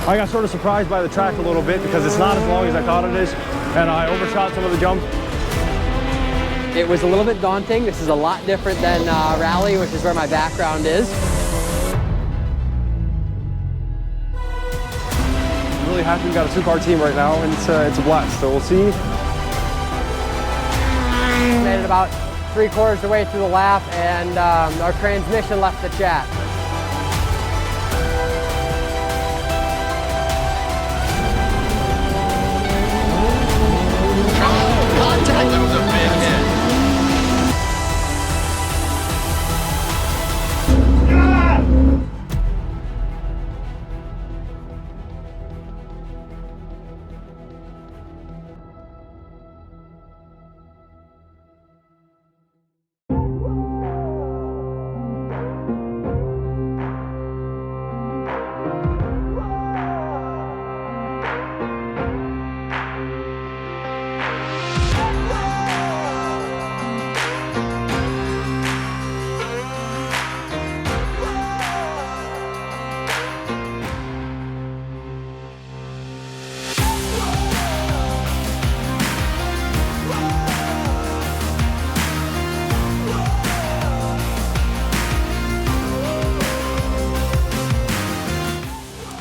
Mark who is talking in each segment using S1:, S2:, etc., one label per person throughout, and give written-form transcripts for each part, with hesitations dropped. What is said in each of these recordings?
S1: I got sort of surprised by the track a little bit because it's not as long as I thought it is, and I overshot some of the jumps.
S2: It was a little bit daunting. This is a lot different than rally, which is where my background is.
S1: I'm really happy we got a two-car team right now, and it's a blast, so we'll see.
S2: Made it about 3/4 of the way through the lap, and our transmission left the chat.
S3: Contact, that was a big hit.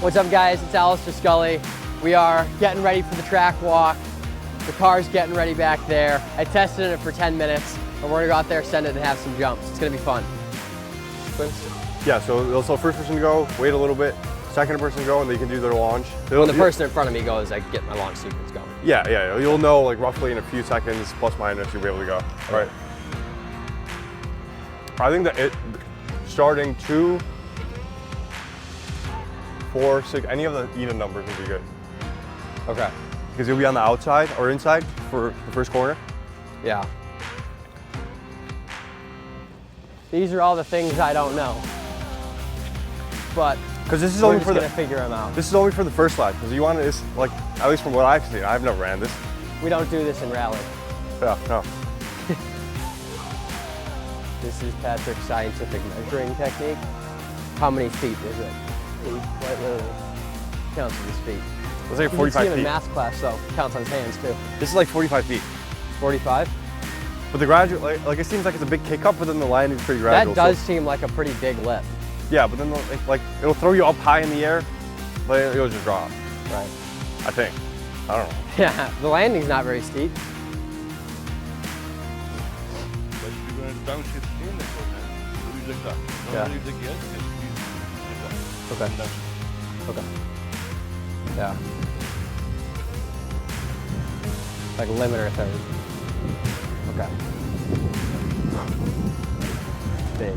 S2: What's up, guys? It's Alastair Scully. We are getting ready for the track walk. The car's getting ready back there. I tested it for 10 minutes, and we're gonna go out there, send it, and have some jumps. It's gonna be fun.
S1: Yeah, so first person to go, wait a little bit, second person to go, and they can do their launch.
S2: When the person in front of me goes, I get my launch sequence going.
S1: Yeah, you'll know like roughly in a few seconds, plus minus, you'll be able to go. All right. I think that starting 2, 4, 6, any of the even numbers would be good.
S2: Okay.
S1: Because you'll be on the outside or inside for the first corner.
S2: Yeah. These are all the things I don't know. But
S1: because this is
S2: we're
S1: only
S2: just
S1: for
S2: gonna figure them out.
S1: This is only for the first lap. Because you want to, like, at least from what I've seen, I've never ran this.
S2: We don't do this in rally.
S1: Yeah, no.
S2: This is Patrick's scientific measuring technique. How many feet is it? He quite literally counts with his feet.
S1: Let's say 45
S2: you can see him
S1: feet.
S2: in math class, though. Counts on his hands, too.
S1: This is like 45 feet.
S2: 45?
S1: But the gradual, like it seems like it's a big kick up, but then the landing's pretty gradual.
S2: That does seem like a pretty big lip.
S1: Yeah, but then like it'll throw you up high in the air, but it'll just drop.
S2: Right.
S1: I think. I don't know.
S2: Yeah, the landing's not very steep.
S3: But if you're going to downshift in the corner, use like that. Don't leave the gear, just use like that.
S2: Okay. Okay. Yeah. Like limiter third. Okay. Big.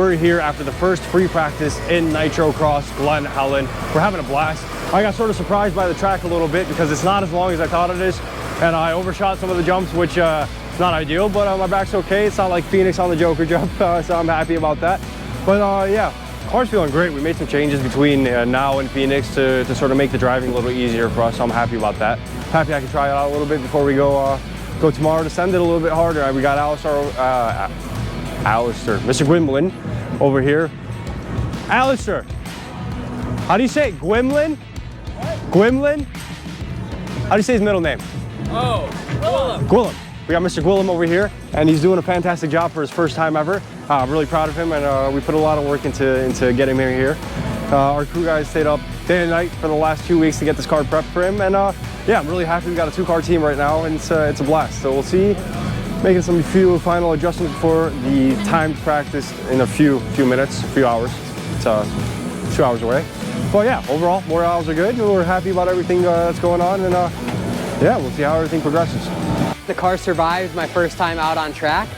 S4: we're here after the first free practice in Nitrocross Glen Helen. We're having a blast. I got sort of surprised by the track a little bit because it's not as long as I thought it is, and I overshot some of the jumps, which it's not ideal, but my back's okay. It's not like Phoenix on the Joker jump, so I'm happy about that. But yeah, car's feeling great. We made some changes between now and Phoenix to sort of make the driving a little easier for us, so I'm happy about that. Happy I can try it out a little bit before we go tomorrow to send it a little bit harder. We got Alastair, Mr. Gwimlin over here. Alastair, how do you say it? Gwimlin? Gwimlin? How do you say his middle name?
S5: Oh, Gwillem.
S4: Gwillem. We got Mr. Gwillem over here, and he's doing a fantastic job for his first time ever. I'm really proud of him, and we put a lot of work into getting him here. Our crew guys stayed up day and night for the last 2 weeks to get this car prepped for him, and yeah, I'm really happy we got a 2-car team right now, and it's a blast. So we'll see, making some few final adjustments before the timed practice in a few minutes, a few hours. It's 2 hours away. But yeah, overall, morales are good. We're happy about everything that's going on, and yeah, we'll see how everything progresses.
S2: The car survived my first time out on track.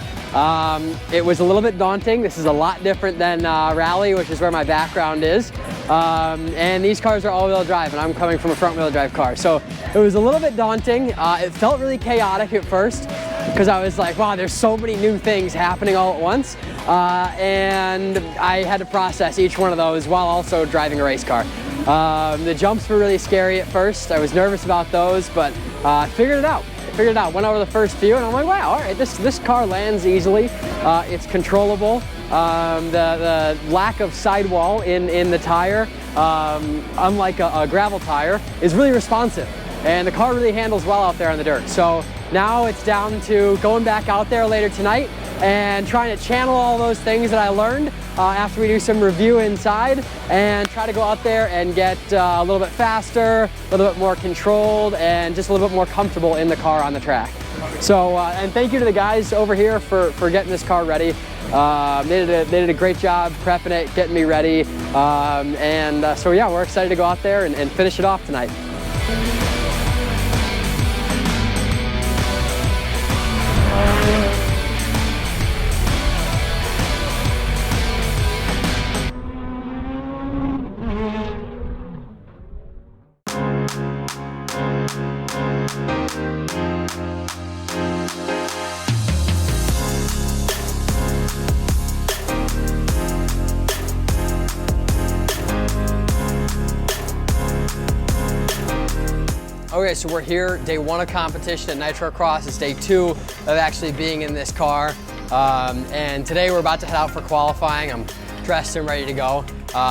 S2: It was a little bit daunting. This is a lot different than rally, which is where my background is. And these cars are all-wheel drive, and I'm coming from a front-wheel drive car. So it was a little bit daunting. It felt really chaotic at first because I was like, wow, there's so many new things happening all at once. And I had to process each one of those while also driving a race car. The jumps were really scary at first. I was nervous about those, but I figured it out. Went over the first few, and I'm like, wow, all right, this car lands easily. It's controllable. The lack of sidewall in the tire, unlike a gravel tire, is really responsive. And the car really handles well out there on the dirt. So now it's down to going back out there later tonight and trying to channel all those things that I learned after we do some review inside, and try to go out there and get a little bit faster, a little bit more controlled, and just a little bit more comfortable in the car on the track. So, and thank you to the guys over here for getting this car ready. They did a great job prepping it, getting me ready. So yeah, we're excited to go out there and finish it off tonight. Okay, so we're here, day 1 of competition at Nitrocross. It's day 2 of actually being in this car. And today we're about to head out for qualifying. I'm dressed and ready to go.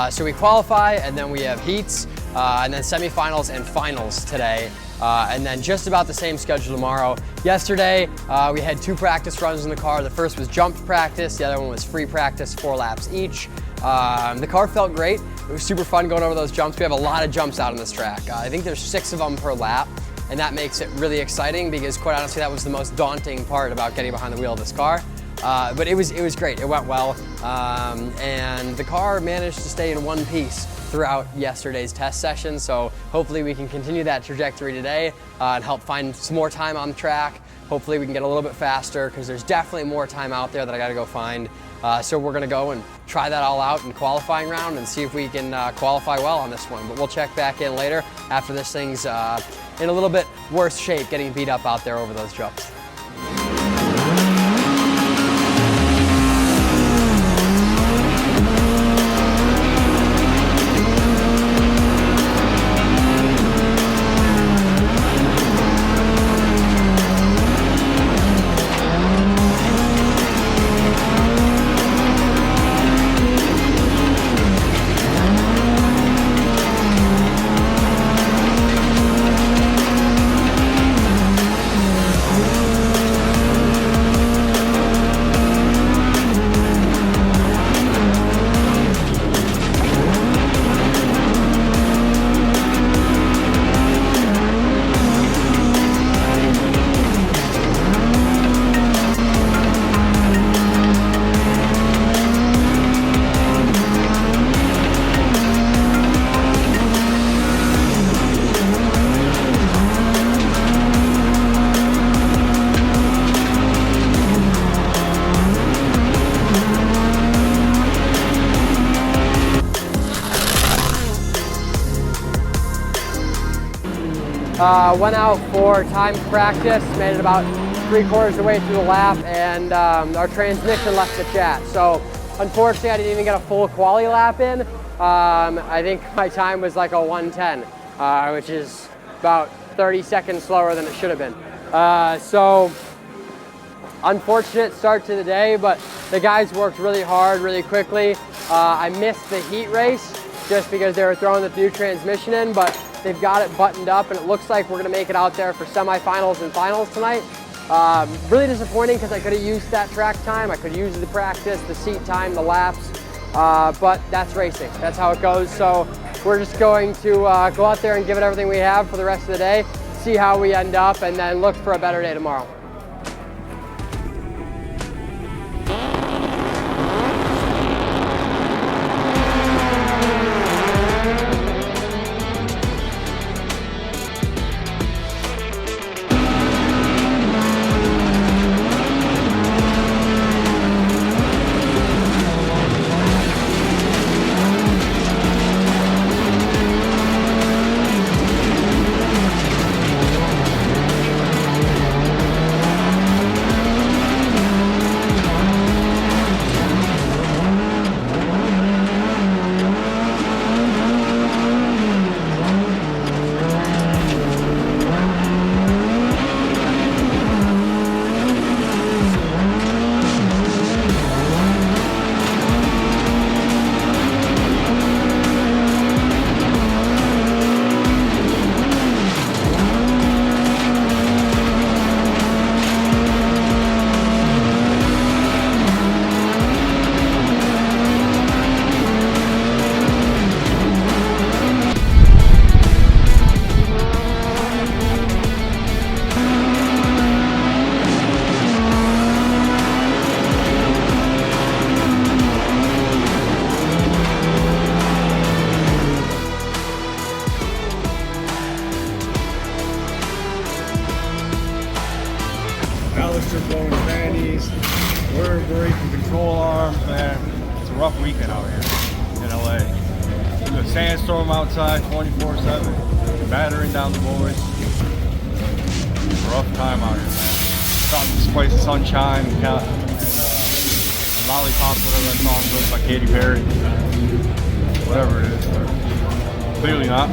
S2: So we qualify, and then we have heats, and then semifinals and finals today. And then just about the same schedule tomorrow. Yesterday, we had 2 practice runs in the car. The first was jump practice, the other one was free practice, 4 laps each. The car felt great. It was super fun going over those jumps. We have a lot of jumps out on this track. I think there's 6 of them per lap, and that makes it really exciting because, quite honestly, that was the most daunting part about getting behind the wheel of this car. But it was great. It went well, and the car managed to stay in one piece throughout yesterday's test session. So hopefully we can continue that trajectory today and help find some more time on the track. Hopefully we can get a little bit faster because there's definitely more time out there that I got to go find. So we're going to go and try that all out in qualifying round and see if we can qualify well on this one. But we'll check back in later after this thing's in a little bit worse shape, getting beat up out there over those jumps. Went out for time practice, made it about 3/4 of the way through the lap, and our transmission left the chat. So unfortunately, I didn't even get a full quali lap in. I think my time was like a 1:10, which is about 30 seconds slower than it should have been. So unfortunate start to the day, but the guys worked really hard, really quickly. I missed the heat race just because they were throwing the new transmission in, but they've got it buttoned up, and it looks like we're gonna make it out there for semifinals and finals tonight. Really disappointing because I could have used that track time. I could use the practice, the seat time, the laps, but that's racing. That's how it goes. So we're just going to go out there and give it everything we have for the rest of the day, see how we end up, and then look for a better day tomorrow.
S4: Alastair blowing fannies, we're breaking control arms, man. It's a rough weekend out here in LA. The sandstorm outside 24/7, battering down the boards. It's a rough time out here, man. Thought this place is sunshine and lollipops, whatever that song goes by Katy Perry. Whatever it is, but clearly not.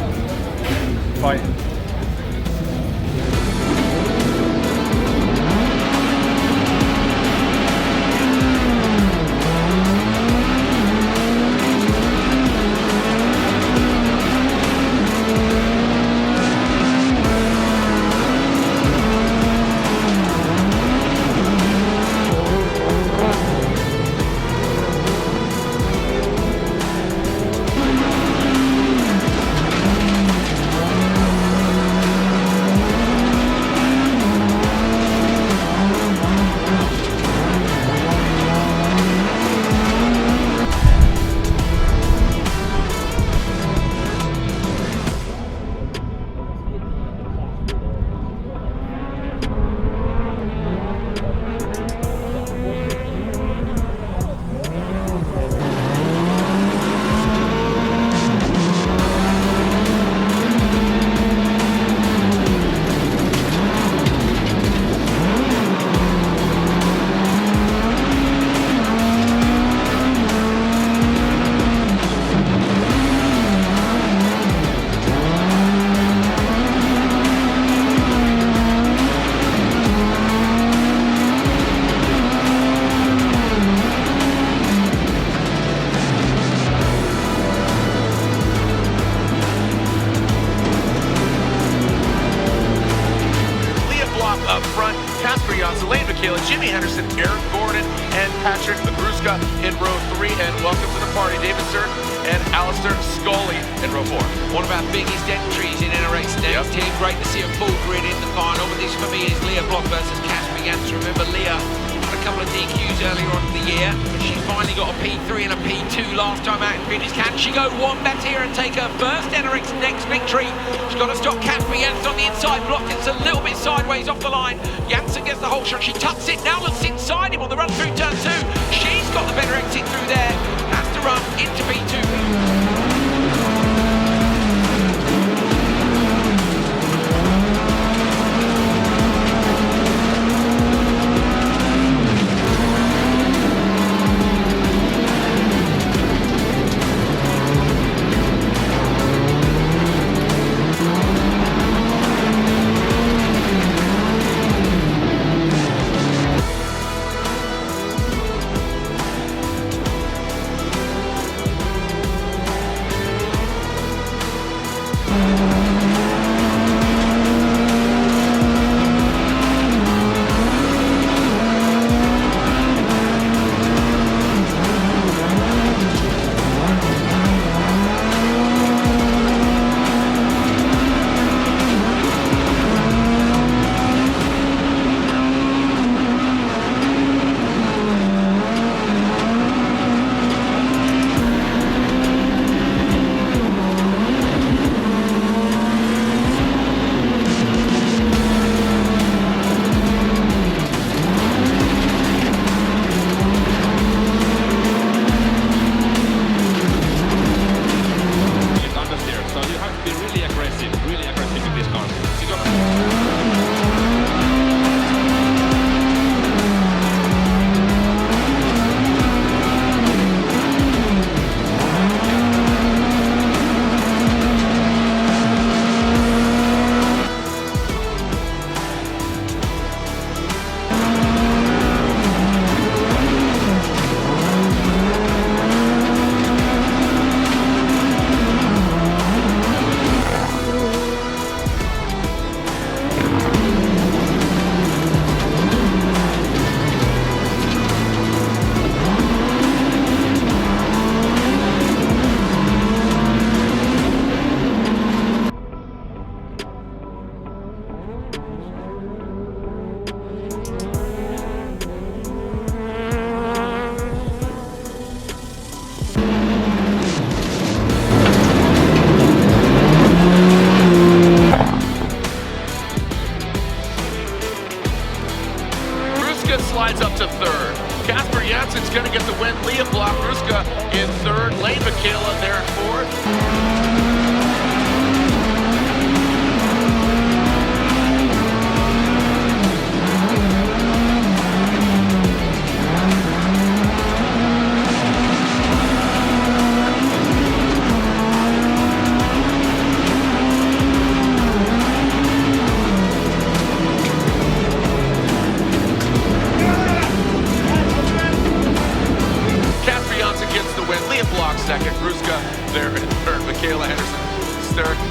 S4: Fighting.
S6: Jimmy Henderson, Eric Gordon, and Patrick Gruszka in row 3. And welcome to the party, David Stern and Alastair Scully in row 4.
S7: One of our biggest entries in NRX Next Team. Great to see a full grid in the final. But this for me is Leah Block versus Casper Jans. Remember, Leah had a couple of DQs earlier on in the year, but she's finally got a P3 and a P2 last time out in finish. Can she go one better here and take her first NRX Next victory? She's got to stop Casper Jans on the inside block. It's a little bit sideways off the line. Jansen gets the whole shot. She tucks it, now looks inside him on the run through turn 2. She's got the better exit through there. Has to run into P2.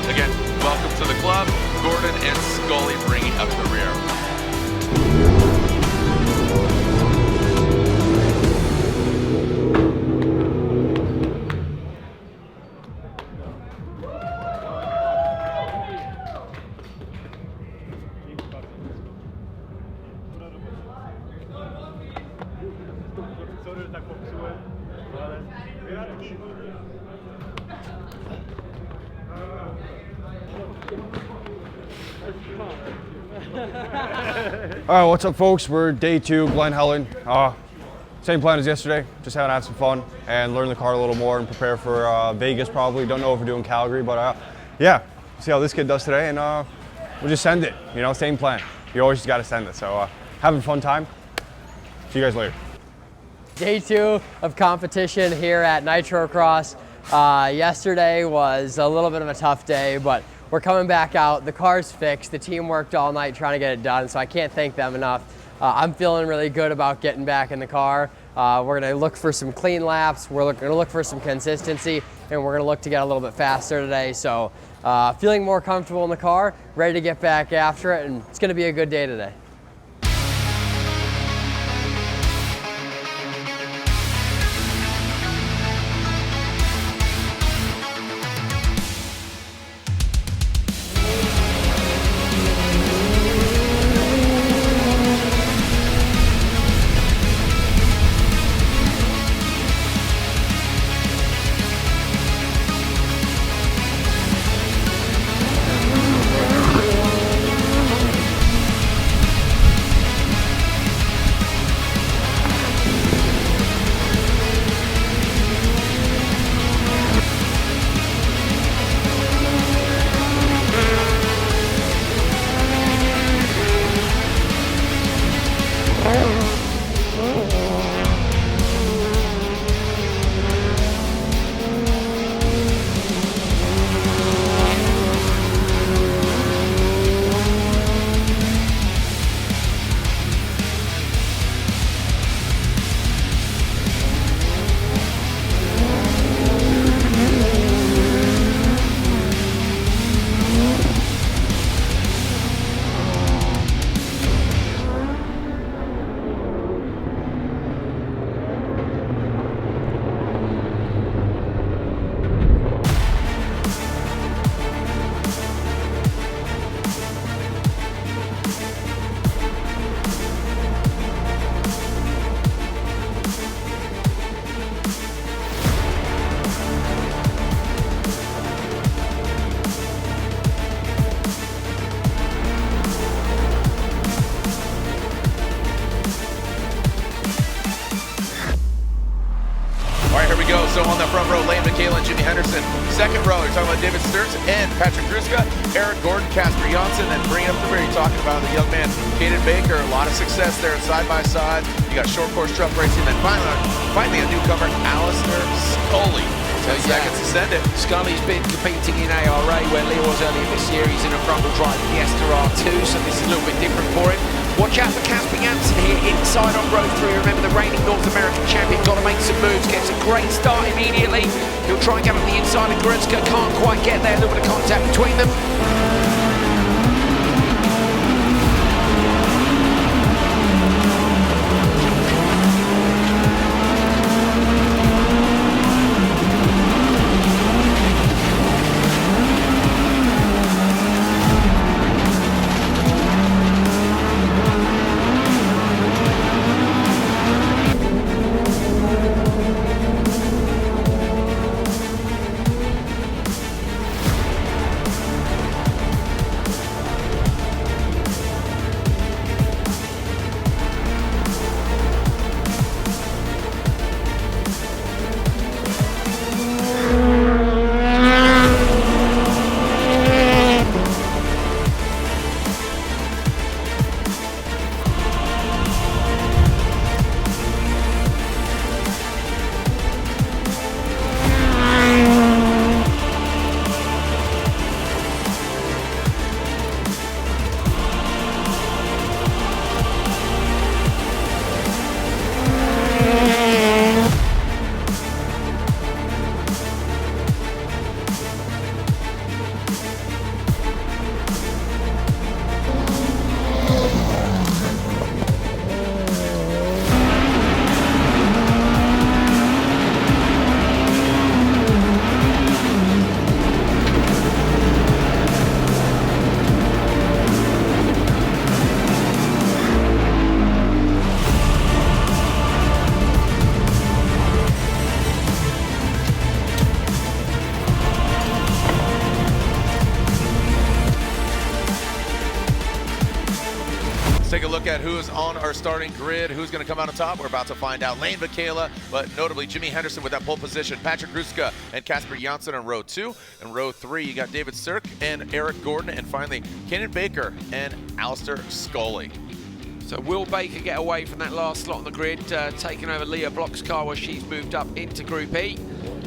S6: Again, welcome to the club. Gordon and Scully bringing up the rear.
S4: All right, what's up, folks? We're day 2, Glen Helen. Same plan as yesterday, just have some fun and learn the car a little more and prepare for Vegas probably. Don't know if we're doing Calgary, but yeah, see how this kid does today, and we'll just send it, you know, same plan. You always just got to send it, so having a fun time. See you guys later.
S2: Day 2 of competition here at Nitrocross. Yesterday was a little bit of a tough day, but we're coming back out. The car's fixed. The team worked all night trying to get it done, so I can't thank them enough. I'm feeling really good about getting back in the car. We're going to look for some clean laps. We're going to look for some consistency, and we're going to look to get a little bit faster today. So feeling more comfortable in the car, ready to get back after it, and it's going to be a good day today.
S6: So on the front row, Lane McHale and Jimmy Henderson. Second row, you're talking about David Sturz and Patrick Gruszka, Eric Gordon, Casper Janssen, and bringing up the rear, you're talking about the young man, Caden Baker. A lot of success there side by side. You got short course truck racing, then finally a newcomer, Alastair Scully. 10 seconds to send it.
S7: Scully's been competing in ARA where Leo was earlier this year. He's in a front-wheel drive Fiesta R2, so this is a little bit different for him. Watch out for Casper Janssen here inside on row 3. Remember, the reigning North American champion, got to make some moves, gets a great start immediately. He'll try and get up the inside of Gruszka, can't quite get there, a little bit of contact between them.
S6: take a look at who's on our starting grid, who's going to come out on top. We're about to find out. Lane Michaela, but notably Jimmy Henderson with that pole position. Patrick Gruszka and Casper Janssen in row 2. In row 3, you got David Sturck and Eric Gordon, and finally Kaden Baker and Alastair Scully.
S7: So will Baker get away from that last slot on the grid, taking over Leah Block's car where she's moved up into Group E.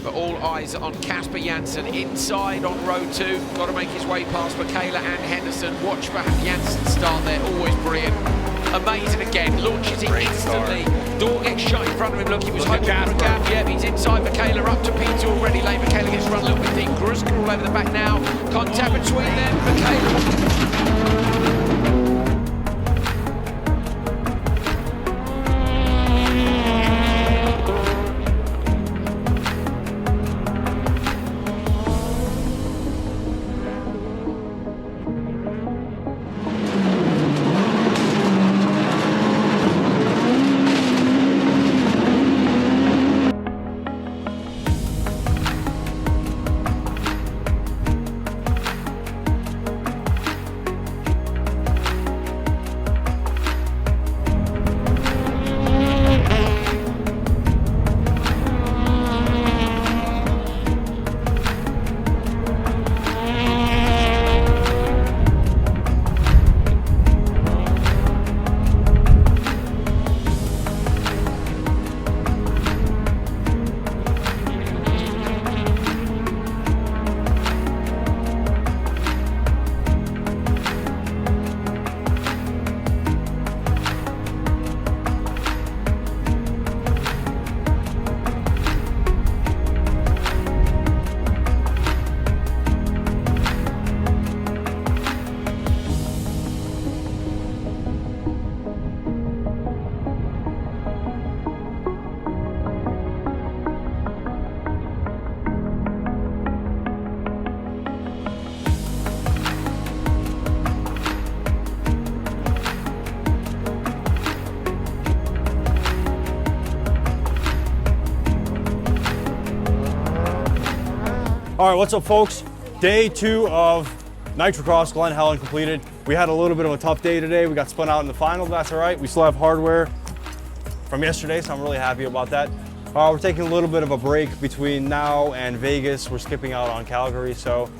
S7: But all eyes are on Casper Janssen inside on row 2. Got to make his way past Michaela and Henderson. Watch for Janssen start there, always brilliant. Amazing again, launches it instantly. Door gets shut in front of him. Look, he was hoping for a gap. Yeah, he's inside Michaela, up to P2 already. Lane Michaela gets run a little bit deep. Gruszka all over the back now. Contact between them. Michaela.
S4: All right, what's up, folks? Day 2 of Nitrocross Glen Helen completed. We had a little bit of a tough day today. We got spun out in the final, but that's all right. We still have hardware from yesterday, so I'm really happy about that. We're taking a little bit of a break between now and Vegas. We're skipping out on Calgary, so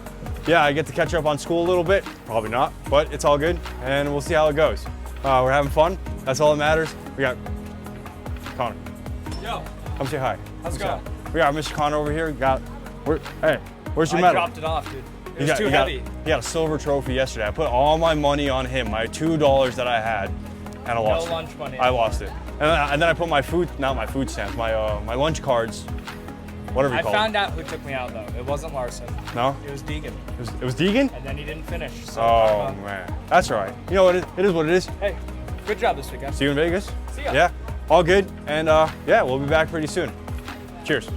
S4: yeah, I get to catch up on school a little bit. Probably not, but it's all good, and we'll see how it goes. We're having fun. That's all that matters. We got Connor.
S5: Yo.
S4: Come say hi.
S5: How's it going?
S4: We got Mr. Connor over here. Hey, where's your medal?
S5: I dropped it off, dude. It was too heavy.
S4: He got a silver trophy yesterday. I put all my money on him, my $2 that I had, and I lost it.
S5: No lunch money.
S4: I lost it. And then I put my food, not my food stamps, my lunch cards, whatever you call it.
S5: I found out who took me out, though. It wasn't Larson.
S4: No?
S5: It was Deegan.
S4: It was Deegan?
S5: And then he didn't finish. So
S4: oh, man. That's all right. You know what? It is what it is.
S5: Hey, good job this weekend.
S4: See you in Vegas?
S5: See ya.
S4: Yeah, all good. And yeah, we'll be back pretty soon. Cheers.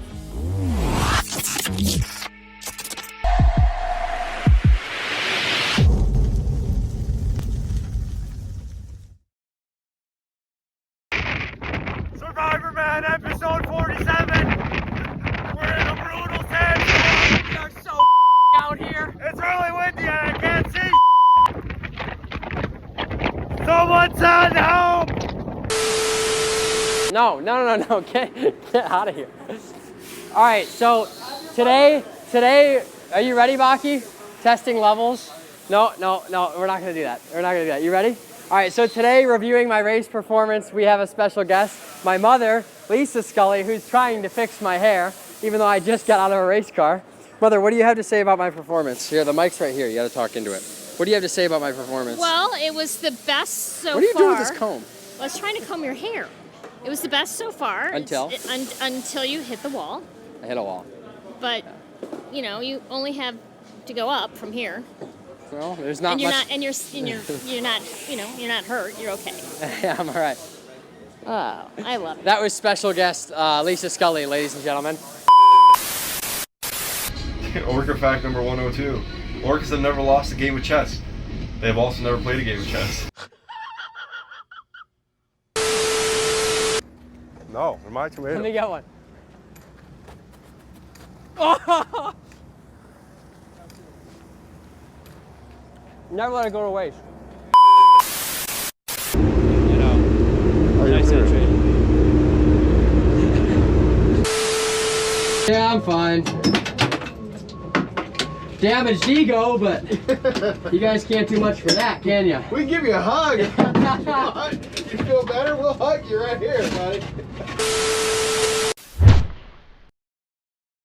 S4: Survivor Man, episode 47. We're in a brutal sandstorm.
S2: We are so out here.
S4: It's really windy and I can't see. Someone send help!
S2: No, get out of here. All right, so today, are you ready, Baki? Testing levels? No, we're not gonna do that. We're not gonna do that. You ready? All right, so today, reviewing my race performance, we have a special guest, my mother, Alastair Scully, who's trying to fix my hair, even though I just got out of a race car. Mother, what do you have to say about my performance? Here, the mic's right here. You gotta talk into it. What do you have to say about my performance?
S8: Well, it was the best so far.
S2: What are you doing with this comb?
S8: I was trying to comb your hair. It was the best so far.
S2: Until?
S8: Until you hit the wall.
S2: I hit a wall.
S8: But, you know, you only have to go up from here.
S2: Well, there's not
S8: and you're
S2: much.
S8: Not, and you're not, you know, you're not hurt. You're okay.
S2: Yeah, I'm all right.
S8: Oh, I love it.
S2: That was special guest Alastair Scully, ladies and gentlemen.
S1: Orca fact number 102. Orcas have never lost a game of chess. They have also never played a game of chess. No, my tomato.
S2: Let me get one. Oh! Never let it go to waste. Yeah, I'm fine. Damaged ego, but you guys can't do much for that, can ya?
S9: We can give you a hug. You feel better? We'll hug you right here, buddy.